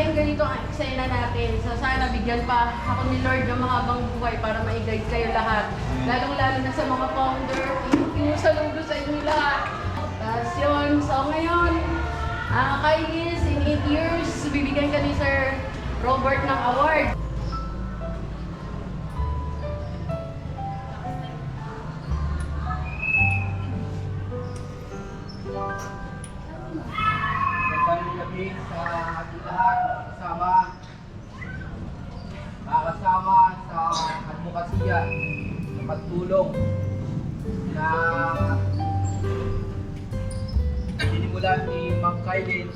tayong ganito ang eksena natin. So sana bigyan pa ako ni Lord ng mahabang buhay para ma-guide kayo lahat. Lalong-lalo na sa mga founder, yung saludo sa inyo lahat. Tapos yun, so ngayon, Kainis, in 8 years, bibigyan ka ni Sir Robert ng award. Magandang gabi sa ating lahat, makakasama sa advokasya, sa pagtulong na sinimulan ni Ma'am Kailin.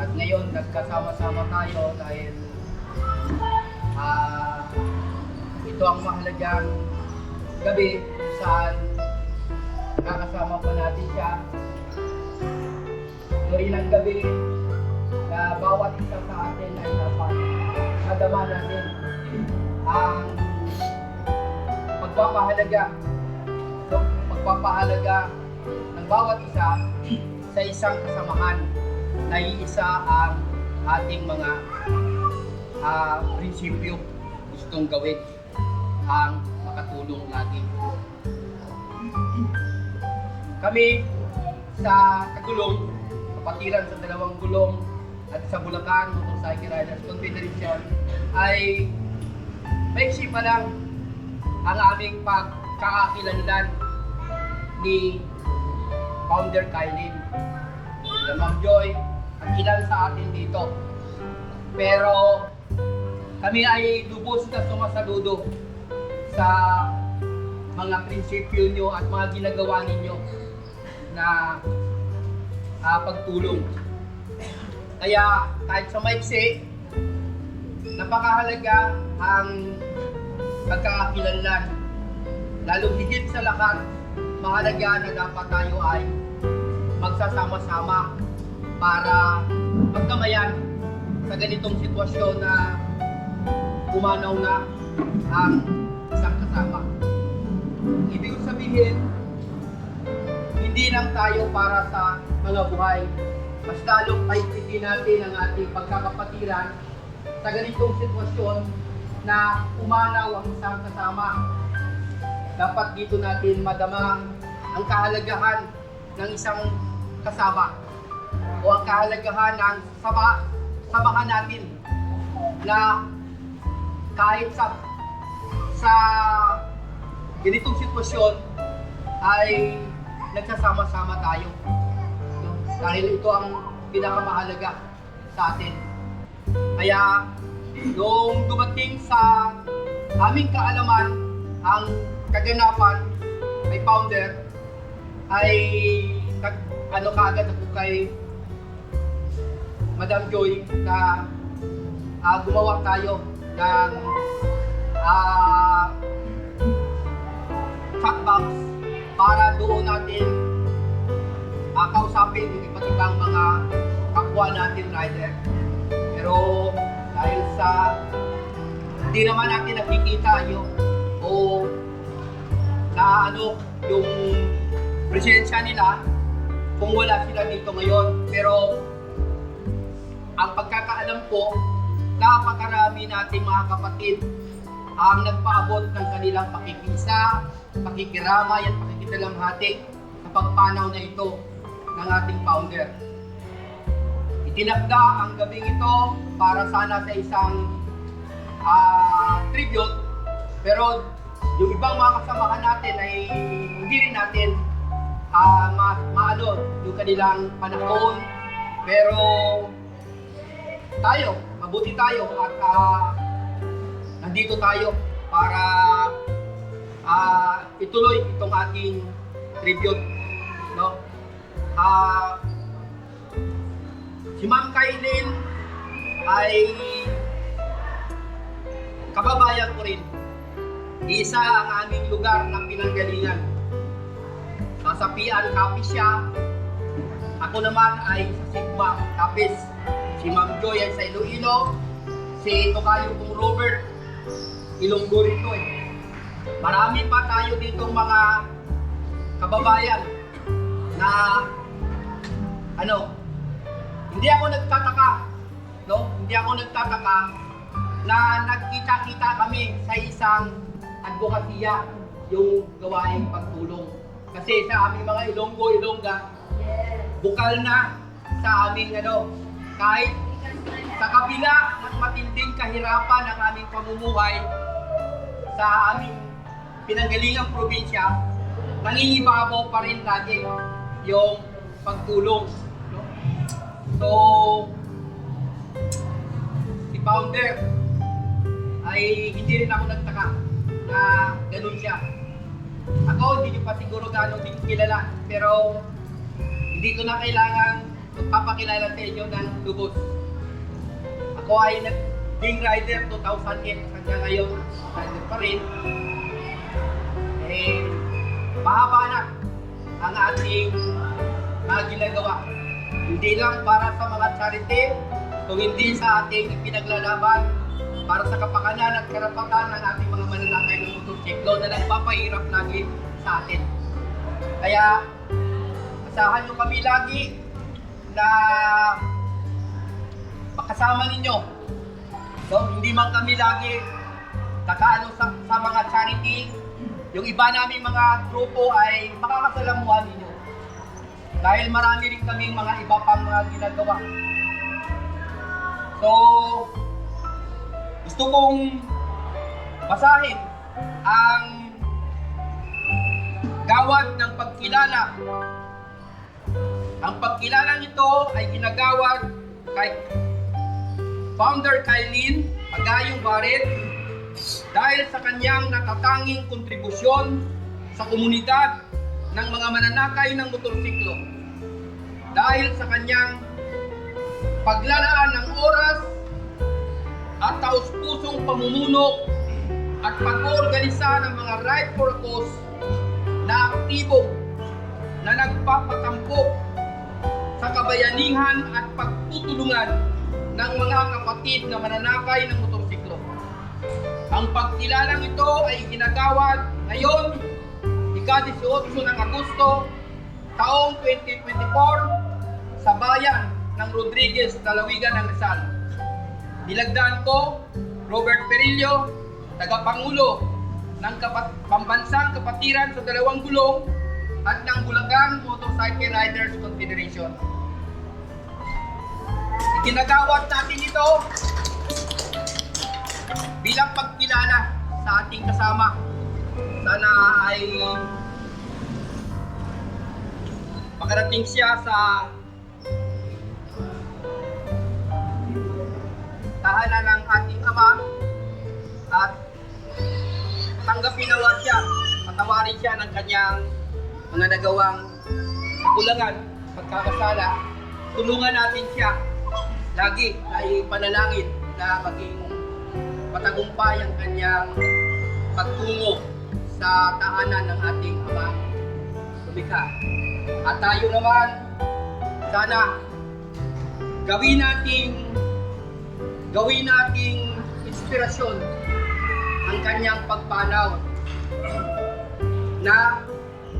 At ngayon nagkasama-sama tayo dahil ito ang mahalagang gabi kung saan nakakasama pa natin siya. Rin ang gabi na bawat isa sa atin ay dapat madama natin ang pagpapahalaga ng bawat isa sa isang kasamahan na iisa ang ating mga prinsipyo gustong gawin ang makatulong lagi. Kami sa Tagulong, kapatiran sa dalawang gulong at sa Bulacan Motorcycle Riders Confederation ay maiksi pa lang ang aming pagkakakilanlan ni Founder Kailin. Ma'am Joy, ang ilan sa atin dito. Pero kami ay lubos na sumasaludo sa mga prinsipyo nyo at mga ginagawa ninyo na pagtulong. Kaya kahit sa maiksi, napakahalaga ang pagkakakilanlan. Lalong higit sa lahat, mahalaga na dapat tayo ay magsasama-sama para magkamayan sa ganitong sitwasyon na umanaw na ang isang kasama. Ibig sabihin, hindi lang tayo para sa mga buhay, mas lalong paigtingin natin ang ating pagkakapatiran sa ganitong sitwasyon na umanaw ang isang kasama. Dapat dito natin madama ang kahalagahan ng isang kasama o ang kahalagahan ng samahan natin na kahit sa ganitong sitwasyon ay nagsasama-sama tayo. Dahil ito ang pinakamahalaga sa atin. Kaya, nung dumating sa aming kaalaman ang kaganapan may founder, ay kaagad ako kay Madam Joy na gumawa tayo ng chatbox para doon natin kausapin yung iba't ibang mga kapwa natin rider. Pero dahil sa hindi naman natin nakikita yung yung presensya nila kung wala sila dito ngayon. Pero ang pagkakaalam ko, napakarami nating mga kapatid ang nagpaabot ng kanilang pakikisa, pakikiramay at pakikidalamhati sa pagpanaw na ito ng ating founder. Itinakda ang gabing ito para sana sa isang tribute, pero yung ibang mga kasamahan natin ay hindi rin natin maano yung kanilang panahon. Pero tayo, mabuti tayo at nandito tayo para ituloy itong ating tribute, no? Si Ma'am Kailin ay kababayan ko rin. Isa ang aming lugar ng pinanggalingan. Sa Pian Capiz siya. Ako naman ay sa Sigma Capiz. Si Ma'am Joy ay sa Iloilo. Si Tokayo kong Robert, Ilonggo rito eh. Marami pa tayo ditong mga kababayan na hindi ako nagtataka no? Hindi ako nagtataka na nagkita-kita kami sa isang advokasya, yung gawaing pagtulong. Kasi sa aming mga Ilonggo-Ilongga, bukal na sa aming kahit sa kabila ng matinding kahirapan ng aming pamumuhay sa aming pinanggalingang probinsya, nangingibabaw pa rin lagi yung pagtulong. No? So, si Founder ay hindi rin ako nagtaka na ganun siya. Ako, hindi nyo pa siguro gano'ng din kilala, pero hindi ko na kailangan magpapakilala sa inyo ng lubos. Ako ay naging rider 2008 hanggang ngayon, rider pa rin. Mahaba na ang ating ginagawa. Hindi lang para sa mga charity, kung hindi sa ating ipinaglalaban para sa kapakanan at karapatan ng ating mga mananakay ng motorsiklo na nagpapahirap lagi sa atin. Kaya, asahan nyo kami lagi na makasama ninyo. So, hindi man kami lagi nakaano sa mga charity, yung iba naming mga grupo ay makakasalamuhan ninyo. Dahil marami rin kaming mga iba pang mga ginagawa. So, gusto kong basahin ang gawad ng pagkilala. Ang pagkilala nito ay ginagawad kay Founder Kylene Pagayong Barret dahil sa kanyang natatanging kontribusyon sa komunidad ng mga mananakay ng motorsiklo. Dahil sa kanyang paglalaan ng oras at taus-pusong pamumuno at pag-oorganisa ng mga Ride for a Cause na aktibo na nagpapatampok sa kabayanihan at pagtutulungan ng mga kapatid na mananakay ng motorsiklo. Ang pagkilalang ito ay ginagawad ngayon, ika-18 ng Agosto, taong 2024 sa bayan ng Rodriguez, Dalawigan ng Rizal. Nilagdaan ko, Robert Perillo, tagapangulo ng Pambansang Kapatiran sa Dalawang Gulong at ng Bulacan Motorcycle Riders Confederation. Ikinagawad natin ito bilang pagkilala sa ating kasama. Sana ay makarating siya sa tahanan ng ating Ama at tanggapin nawa siya, patawarin siya ng kanyang mga nagawang kakulangan, pagkakasala. Tulungan natin siya lagi ay panalangin na maging matagumpay ang kanyang pagtungo sa tahanan ng ating Ama lumikha. At tayo naman, sana gawin nating inspirasyon ang kanyang pagpanaw na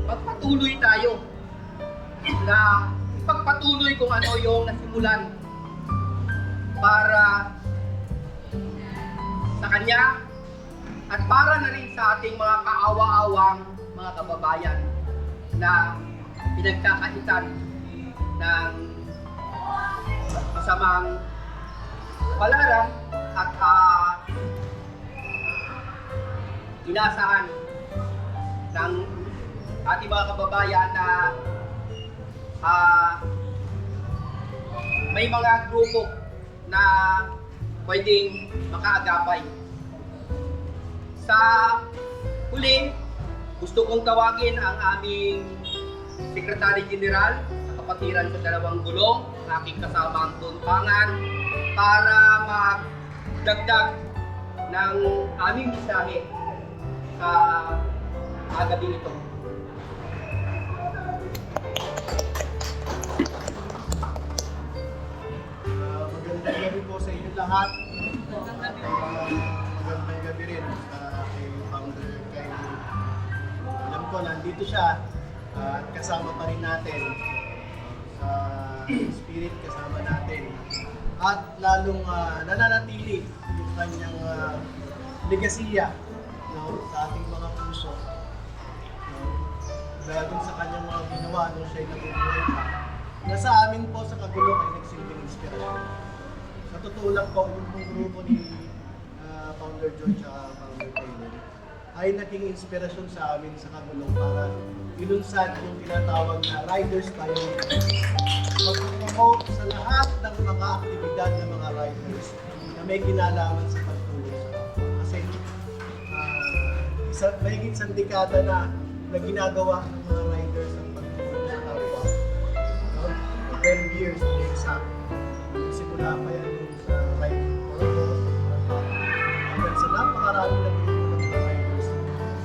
magpatuloy tayo na ipagpatuloy kung ano yung nasimulan para sa kanya at para na rin sa ating mga kaawa-awang mga kababayan na pinagkakahitan ng masamang palaran at inaasahan ng ating mga kababayan na may mga grupo na pwedeng makaagapay. Sa huli, gusto kong tawagin ang aming Secretary General sa Kapatiran sa Dalawang Gulong, aking kasama ang Tunpangan, para magdagdag ng aming mensahe sa gabi ito. Magandang gabi po sa inyo lahat. Magandang gabi rin sa aking founder Kylene. Alam ko, nandito siya at kasama pa rin natin sa spirit, kasama natin at lalong nananatili yung kanyang legasiya, no, sa ating mga puso. No? Dahil dun sa kanyang mga ginawa nung siya'y nabubuhay pa, na sa amin po sa Kagulong ay nagsilbing inspirasyon. Sa totoo lang po, yung pong grupo ni Founder John at Founder Taylor ay naging inspirasyon sa amin sa Kagulong para ilunsad yung tinatawag na Riders Pioneer. Mag-promote sa lahat ng mga aktibidad ng mga riders na may kinalaman sa pagtulong sa kapwa. Kasi mahigit isang dekada na ginagawa ng mga riders ang pagtulong sa kapwa. 12 years to be exact. Simula pa yan sa riding for cause, hanggang sa napakaraming na grupo ng mga riders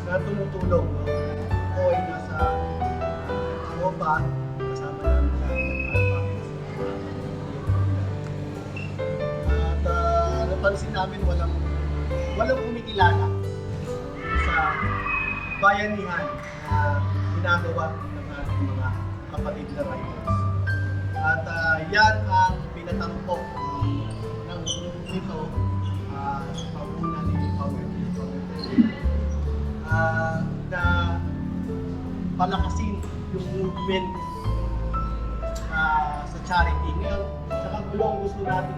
na tumutulong. Ako ay nasa Europa, kasama namin lahat ng at napansin namin walang kumikilala sa bayanihan na ginagawa ng ating mga kapatid na riders. At yan ang pinatampok ng ito sa pamuna ni Founder na palakasin yung movement sa charity. Ngayon, sa Kagulong gusto natin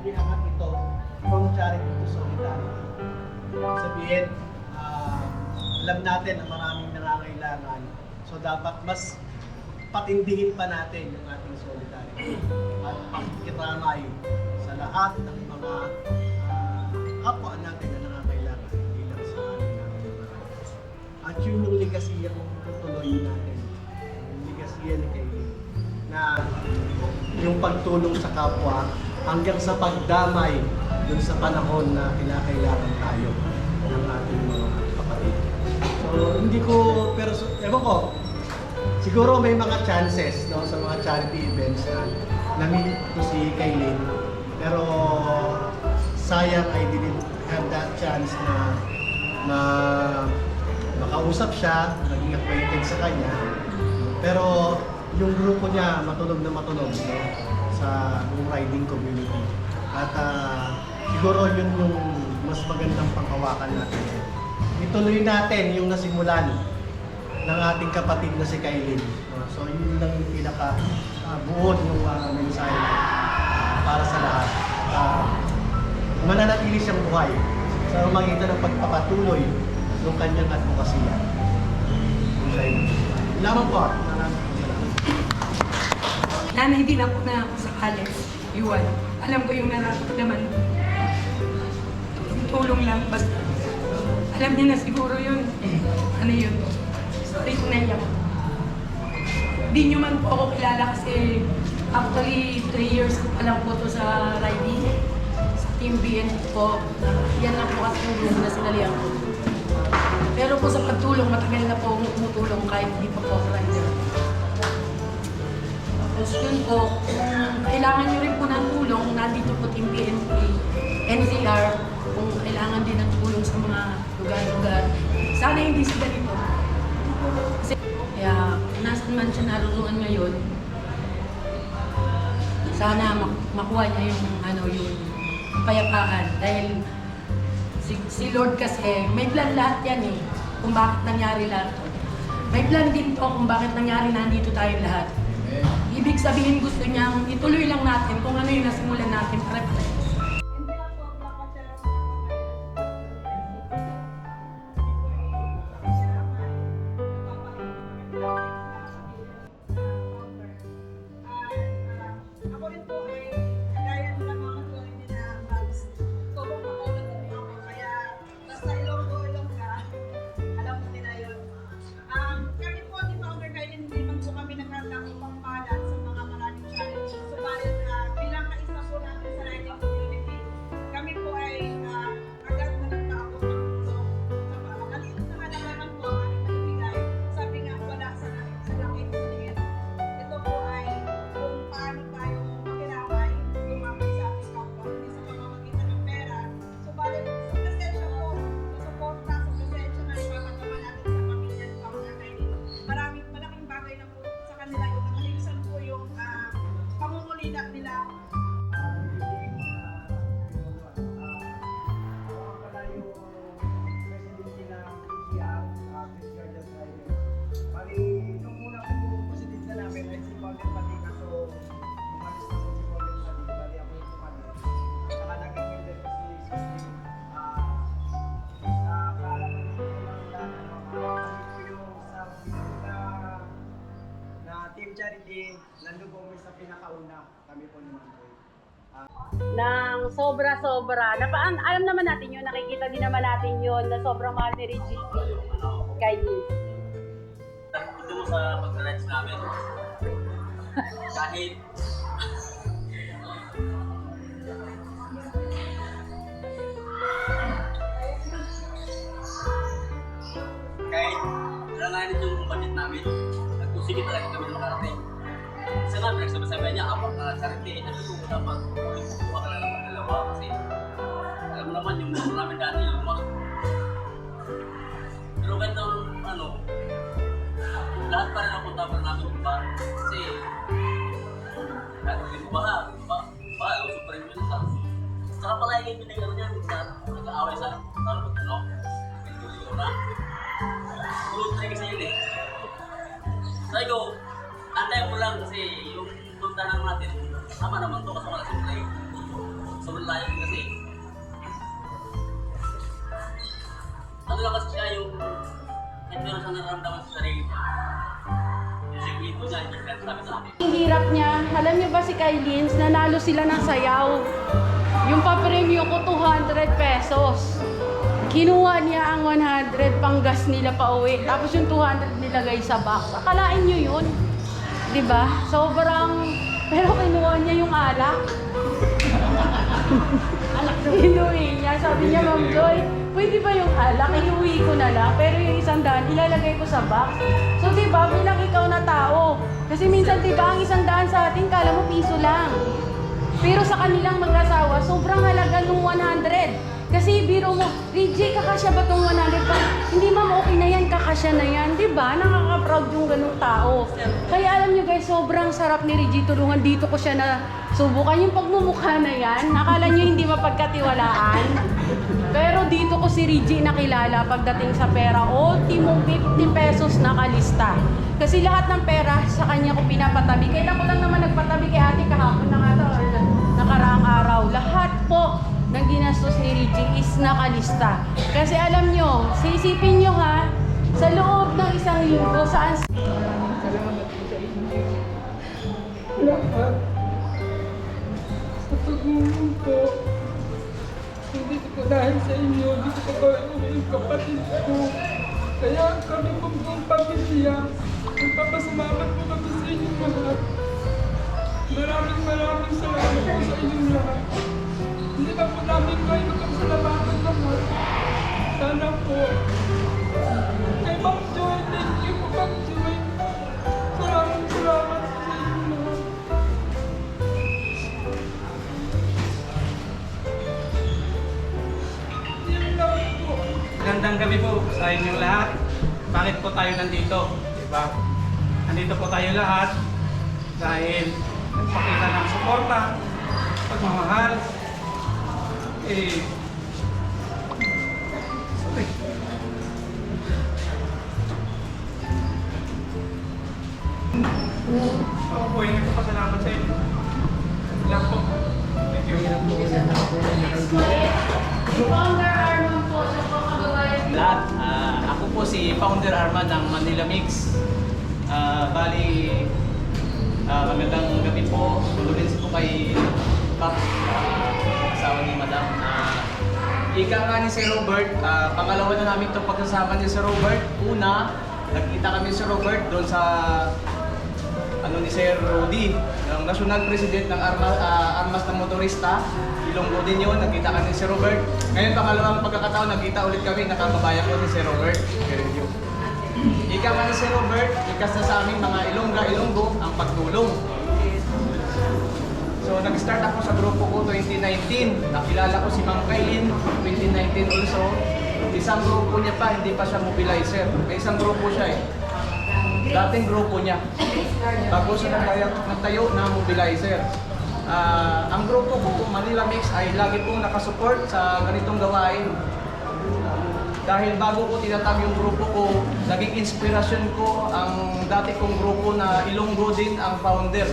iangat ito from charity to solidarity. Sabihin, alam natin na maraming nangangailangan. So dapat mas patindihin pa natin yung ating solidarity at pakikiramay sa lahat ng mga kapwa natin na nangangailangan bilang sa ating mga riders. At yun yung legasiya kung tutuloy natin. Yung legasiya ni Kaylin na yung pagtulong sa kapwa hanggang sa pagdamay dun sa panahon na kinakailangan tayo ng ating mga kapatid. So hindi ko, pero ewan ko, siguro may mga chances, no, sa mga charity events na na-meet ko si Kaylin, pero sayang I didn't have that chance na makausap siya, naging acquainted sa kanya. Pero yung grupo niya matunog na matunog, no, sa riding community. At siguro yun yung mas magandang panghawakan natin. Ituloy natin yung nasimulan ng ating kapatid na si Kaylin. So yun lang yung pinaka buod yung mensahe para sa lahat. Mananatili siyang buhay sa magitan ng pagpapatuloy ng kanyang advokasya. Lamang po. Nanay din ako na ako sa college. Iwan. Alam ko yung nararamdaman. Tulong lang. Basta alam niya na siguro yun. Ano yun? Sorry kung naiyak. Hindi niyo man po ako kilala kasi actually 3 years ko pa lang po to sa riding. Sa Team BN po. Yan lang po kasi yung grupo na sinalihan ko. Pero po sa pagtulong, matagal na po tumutulong kahit hindi pa po ako rider. Tapos yun po, kung kailangan nyo rin po ng tulong, nandito po Team BNP, NCR, kung kailangan din ng tulong sa mga lugar-lugar. Sana hindi sa ganito. Kasi, kaya nasan man siya naroon ngayon, sana makuha niya yung, yung kapayapaan. Dahil si Lord kasi, may plan lahat yan eh, kung bakit nangyari lahat. May plan din to kung bakit nangyari nandito tayo lahat. Ibig sabihin gusto niyang ituloy lang natin kung ano yung nasimulan natin pare-pares. Ako rin po ay gaya ng mga tulad niya na Babs. Sobrang makulat na ako. Kaya basta ilong ka, alam mo nila yun. Kami po ni Founder Kaylin, hindi man po kami nagkakaupang palat sa mga maraming challenges. Subalit bilang kaisa kami po ni Ma'am Joy. Ng sobra-sobra. Alam naman natin yun, nakikita din naman natin yun na sobrang mahal ni Reggie kay Liz. Ito mo sa pag-rights namin. Kahit alanganin yung budget namin, nagpusigit talaga kami ng makarating. Isa nga, pinagsabi-sabi niya, apat na charity, sabi ko, dapat kuha ka na lang ng dalawa kasi alam mo naman yung mga namin dati, yung mga pero ganito, lahat pa rin ang punta pa namin yung bar kasi yung baha, usok pa rin yun sa saka pala yung pinagano niya, nag-aaway sa pinagulio na tulog talaga sa yun eh. Sabi ko, antay mo lang kasi yung tuntanan natin, tama naman to kasi wala siyempre. Sobrang layo din kasi. Ano lang kasi siya yung meron siyang nararamdaman sa sarili niya. Yung sikwito niya, yung sabi sa akin. Ang hirap niya. Alam niyo ba si Kylins, nanalo sila ng sayaw. Yung pa-premyo ko 200 pesos. Kinuha niya ang 100 pang gas nila pa uwi. Tapos yung 200 nilagay sa box. Akalain niyo yun. Diba? Sobrang... Pero kinuha niya yung alak. Inuwi niya. Sabi niya, Ma'am Joy, pwede ba yung alak? Iuwi ko na lang. Pero yung 100, ilalagay ko sa box. So diba, bilang ikaw na tao. Kasi minsan diba, ang 100 sa atin, kala mo piso lang. Pero sa kanilang mag-asawa, sobrang halaga ng 100. Kasi biro mo, Reggie, kakasya ba itong 100 pa? Hindi ma'am, okay na yan, kakasya na yan. Diba? Nakaka-proud yung ganung tao. Kaya alam nyo guys, sobrang sarap ni Reggie tulungan. Dito ko siya na subukan. Yung pagmumukha na yan, nakala nyo hindi mapagkatiwalaan. Pero dito ko si Reggie nakilala pagdating sa pera. Ultimo 50 pesos nakalista. Kasi lahat ng pera sa kanya ko pinapatabi. Kailan ko lang naman nagpatabi kay ate kahapon na nga to, or nakaraang araw. Lahat po ng ginastos ni Reggie is nakalista. Kasi alam nyo, sisipin nyo ha, sa loob ng isang linggo, saan... Salamat po sa inyo. Lahat. Sa pagmumulong po. Hindi ko dahil sa inyo, hindi ko pa yung kapatid ko. Kaya kami po buong pamilya. Magpapasalamat po kami sa inyong lahat. Maraming salamat po sa inyong lahat. Hindi na po namin kayo magpapasalamatan lahat. Sana po. Kay Ma'am Joy, thank you po Ma'am Joy. Maraming salamat po sa inyong lahat. Yan lang po. Magandang gabi po sa inyong lahat. Bakit po tayo nandito? Diba? Nandito po tayo lahat dahil nagpakita ng suporta, pagmamahal, sorry. Ako po yung nagpapasalamat sa inyo. Lang po. Thank you. Founder Arman po, sa po kababayan. Lahat, ako po si Founder Arman ng Manila Mix. Magandang gabi po. Condolences po kay Kap, asawa ni Madam. Ika nga ni si Robert, pangalawa na namin itong pagsasama ni si Robert. Una, nagkita kami si Robert doon sa ni Sir Rudy, ng National President ng Armas ng Motorista. Ilonggo din yun, nagkita kami ni si Robert. Ngayon, pangalawang pagkakataon, nagkita ulit kami, nakababayan ko ni si Robert. Ika nga ni si Robert, ikas na sa aming mga Ilonggo ang pagtulong. So, nag-start ako sa grupo ko 2019. Nakilala ko si Ma'am Kailin 2019 also. Isang grupo niya pa, hindi pa siya mobilizer. May isang grupo siya eh. Dating grupo niya. Bago siya nagtayo na mobilizer. Ang grupo ko, Manila Mix, ay lagi pong nakasupport sa ganitong gawain. Dahil bago ko tinatag yung grupo ko, naging inspirasyon ko ang dati kong grupo na Ilonggo din ang founder.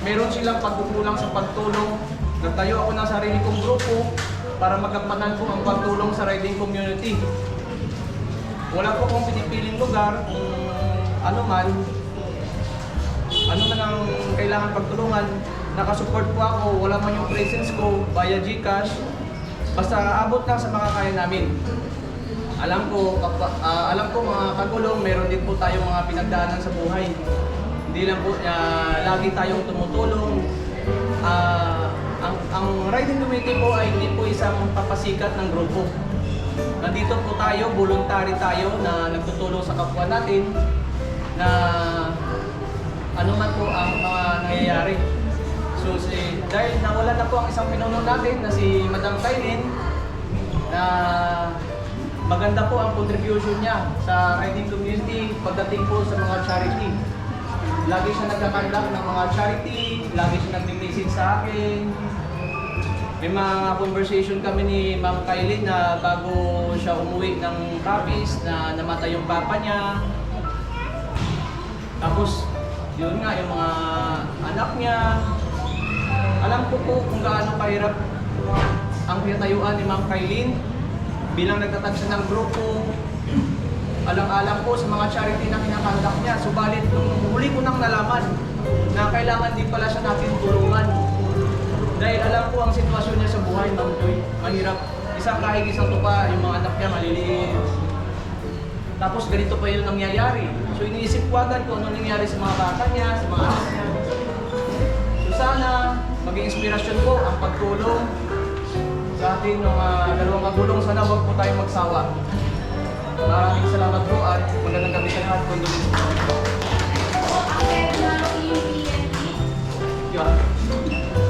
Meron silang pagkukulang sa pagtulong. Nagtayo ako ng sarili kong grupo para magampanan ko ang pagtulong sa riding community. Wala po akong pinipiling lugar kung ano man. ano man ang kailangan pagtulungan, nakasupport po ako, wala man yung presence ko via GCash, basta abot lang sa makakaya namin. Alam ko mga kagulong, meron din po tayong mga pinagdaanan sa buhay. Hindi lang po lagi tayong tumutulong. Ang riding community po ay hindi po isang papasikat ng grupo. Nandito po tayo, voluntary tayo na nagtutulong sa kapwa natin na ano man po ang mga nangyayari. So dahil nawala na po ang isang pinuno natin na si Madam Kailin, na maganda po ang contribution niya sa riding community pagdating po sa mga charity. Lagi siya nagkakandak ng mga charity, lagi siya nag-message sa akin. May mga conversation kami ni Ma'am Kailin na bago siya umuwi ng Capiz na namatay yung papa niya. Tapos, yun nga, yung mga anak niya. Alam ko po kung gaano kahirap ang pinatayuan ni Ma'am Kailin bilang nagtatag siya ng grupo. Alang-alang po sa mga charity na kinakandak niya. Subalit, nung huli ko nang nalaman na kailangan din pala siya natin tulungan. Dahil alam ko ang sitwasyon niya sa buhay, Ma'am Joy. Mahirap. Isang kahig, isang tupa, yung mga anak niya maliliit. Tapos ganito pa yung nangyayari. So iniisip ko agad kung ano nangyayari sa mga bata niya, sa mga anak niya. So sana, maging inspirasyon po ang pagtulong sa atin ng dalawang kagulong. Sana huwag po tayong magsawa. Maraming salamat po at magandang gabi sa lahat. Ako ang head ng PNP. Yeah.